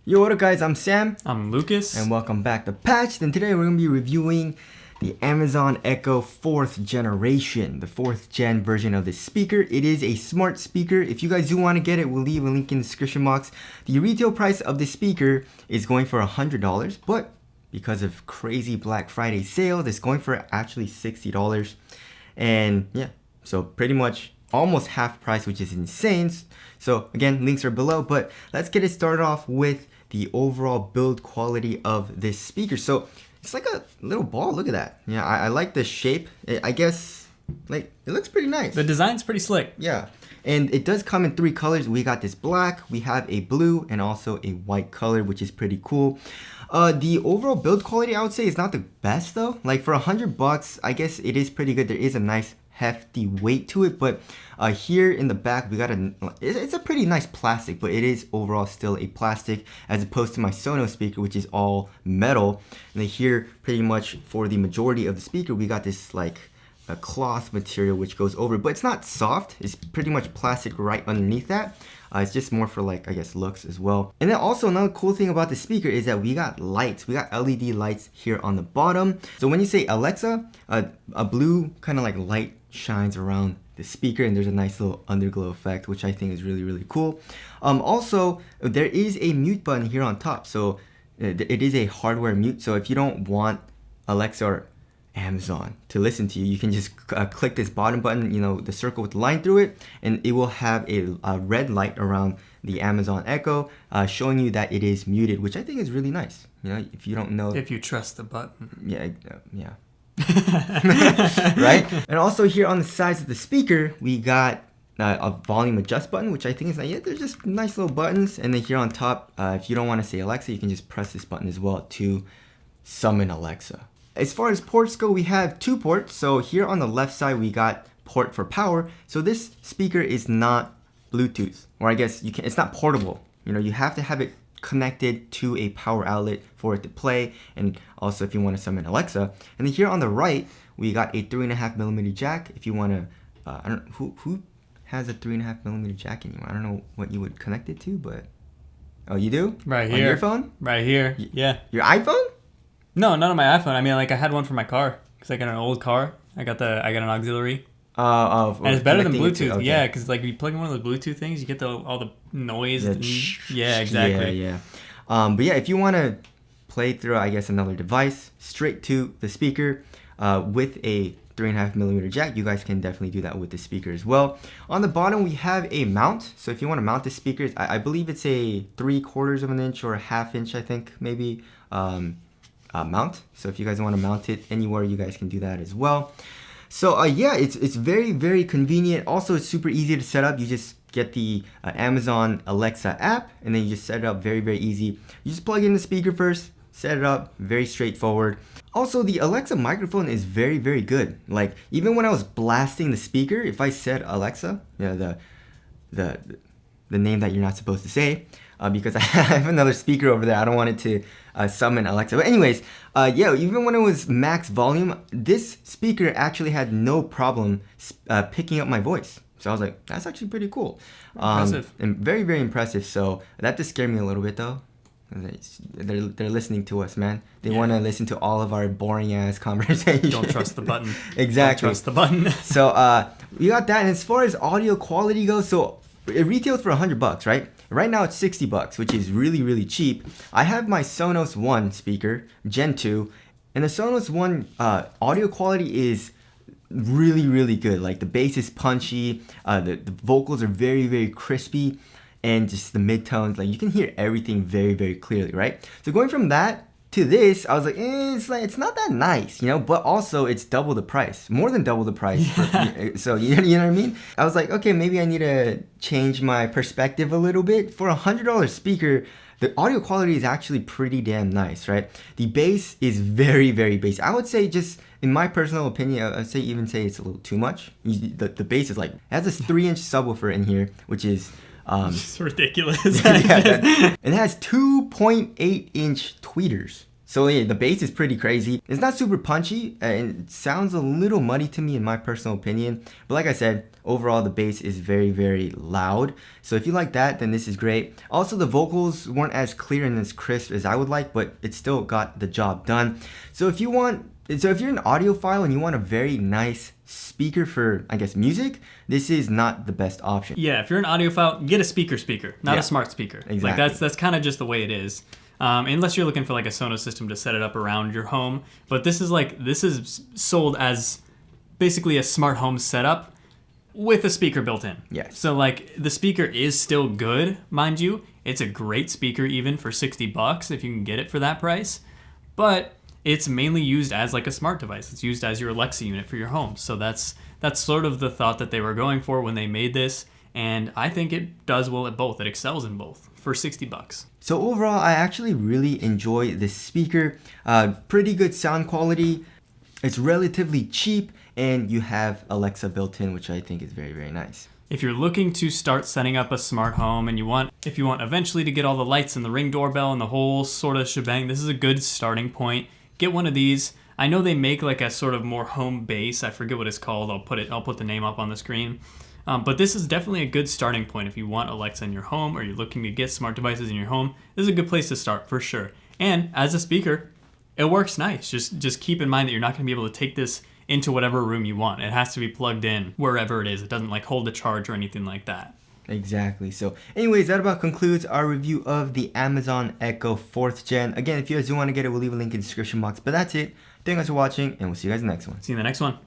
Yo, what up guys, I'm Sam. I'm Lucas. And welcome back to Patched. And today we're going to be reviewing the Amazon Echo 4th generation, the 4th gen version of this speaker. It is a smart speaker. If you guys do want to get it, we'll leave a link in the description box. The retail price of this speaker is going for $100, but because of crazy Black Friday sales, it's going for actually $60. And yeah, so pretty much almost half price, which is insane. So again, links are below, but let's get it started off with the overall build quality of this speaker. So it's like a little ball. Look at that. Yeah, I like the shape. I guess like it looks pretty nice. The design's pretty slick. Yeah, and it does come in 3 colors. We got this black, we have a blue, and also a white color, which is pretty cool. The overall build quality, I would say, is not the best though. Like for $100, I guess it is pretty good. There is a nice hefty weight to it, but here in the back we got it's a pretty nice plastic, but it is overall still a plastic as opposed to my Sonos speaker, which is all metal. And then here, pretty much for the majority of the speaker, we got this like a cloth material which goes over, but it's not soft. It's pretty much plastic right underneath that. It's just more for like, I guess, looks as well. And then also another cool thing about the speaker is that we got lights. We got LED lights here on the bottom. So when you say Alexa, a blue kind of like light shines around the speaker, and there's a nice little underglow effect, which I think is really, really cool. Also, there is a mute button here on top. So it is a hardware mute. So if you don't want Alexa or Amazon to listen to you, you can just click this bottom button, you know, the circle with the line through it, and it will have a red light around the Amazon Echo showing you that it is muted, which I think is really nice. You know, if you don't know, if you trust the button. Yeah. Right? And also here on the sides of the speaker, we got a volume adjust button, which I think is they're just nice little buttons. And then here on top, if you don't want to say Alexa, you can just press this button as well to summon Alexa. As far as ports go, we have 2 ports. So here on the left side, we got port for power. So this speaker is not Bluetooth, or I guess it's not portable. You know, you have to have it connected to a power outlet for it to play, and also if you want to summon Alexa. And then here on the right, we got a 3.5mm jack. If you want to, I don't know who has a 3.5mm jack anymore. I don't know what you would connect it to, but oh, you do? Right here. On your phone? Right here. Yeah. Your iPhone? No, not on my iPhone. I mean, like I had one for my car because I got an old car. I got an auxiliary. And it's better than Bluetooth. Okay. Yeah, because like if you plug in one of the Bluetooth things, you get all the noise. Yeah, exactly. Yeah. But yeah, if you want to play through, I guess, another device straight to the speaker with a 3.5mm jack, you guys can definitely do that with the speaker as well. On the bottom, we have a mount. So if you want to mount the speakers, I believe it's a 3/4 of an inch or a 1/2 inch, I think, maybe. Mount. So if you guys want to mount it anywhere, you guys can do that as well. So yeah, it's very, very convenient. Also, it's super easy to set up. You just get the Amazon Alexa app, and then you just set it up very, very easy. You just plug in the speaker first, set it up, very straightforward. Also, the Alexa microphone is very, very good. Like even when I was blasting the speaker, if I said Alexa, you know, the name that you're not supposed to say, because I have another speaker over there. I don't want it to summon Alexa. But anyways, yeah, even when it was max volume, this speaker actually had no problem picking up my voice. So I was like, that's actually pretty cool. Impressive. And very, very impressive. So that just scared me a little bit though. They're listening to us, man. They want to listen to all of our boring ass conversations. Don't trust the button. Exactly. Don't trust the button. So we got that. And as far as audio quality goes, so it retails for $100, right? Right now it's $60, which is really, really cheap. I have my Sonos One speaker, Gen 2, and the Sonos One audio quality is really, really good. Like the bass is punchy, the vocals are very, very crispy, and just the midtones, like you can hear everything very, very clearly, right? So going from that to this, I was like, it's not that nice, you know, but also it's double the price, more than double the price. So you know what I mean? I was like, okay, maybe I need to change my perspective a little bit. For $100 speaker, the audio quality is actually pretty damn nice, right? The bass is very, very bass. I would say, just in my personal opinion, I'd say it's a little too much. The bass is like, it has this 3-inch subwoofer in here, which is it's ridiculous. And it has 2.8-inch tweeters. So yeah, the bass is pretty crazy. It's not super punchy, and it sounds a little muddy to me in my personal opinion. But like I said, overall the bass is very, very loud. So if you like that, then this is great. Also, the vocals weren't as clear and as crisp as I would like, but it still got the job done. So if you're an audiophile and you want a very nice speaker for, I guess, music, this is not the best option. Yeah, if you're an audiophile, get a speaker, not a smart speaker. Exactly. Like that's kind of just the way it is. Unless you're looking for like a Sonos system to set it up around your home. But this is sold as basically a smart home setup with a speaker built in. Yes. So like the speaker is still good, mind you. It's a great speaker even for $60 if you can get it for that price. But it's mainly used as like a smart device. It's used as your Alexa unit for your home. So that's sort of the thought that they were going for when they made this. And I think it does well at both. It excels in both for $60. So overall, I actually really enjoy this speaker. Pretty good sound quality. It's relatively cheap, and you have Alexa built in, which I think is very, very nice. If you're looking to start setting up a smart home and if you want eventually to get all the lights and the Ring doorbell and the whole sort of shebang, this is a good starting point. Get one of these. I know they make like a sort of more home base. I forget what it's called. I'll put the name up on the screen. But this is definitely a good starting point if you want Alexa in your home or you're looking to get smart devices in your home. This is a good place to start for sure. And as a speaker, it works nice. Just keep in mind that you're not going to be able to take this into whatever room you want. It has to be plugged in wherever it is. It doesn't like hold a charge or anything like that. Exactly. So anyways, that about concludes our review of the Amazon Echo 4th Gen. Again, if you guys do want to get it, we'll leave a link in the description box. But that's it. Thank you guys for watching, and we'll see you guys in the next one. See you in the next one.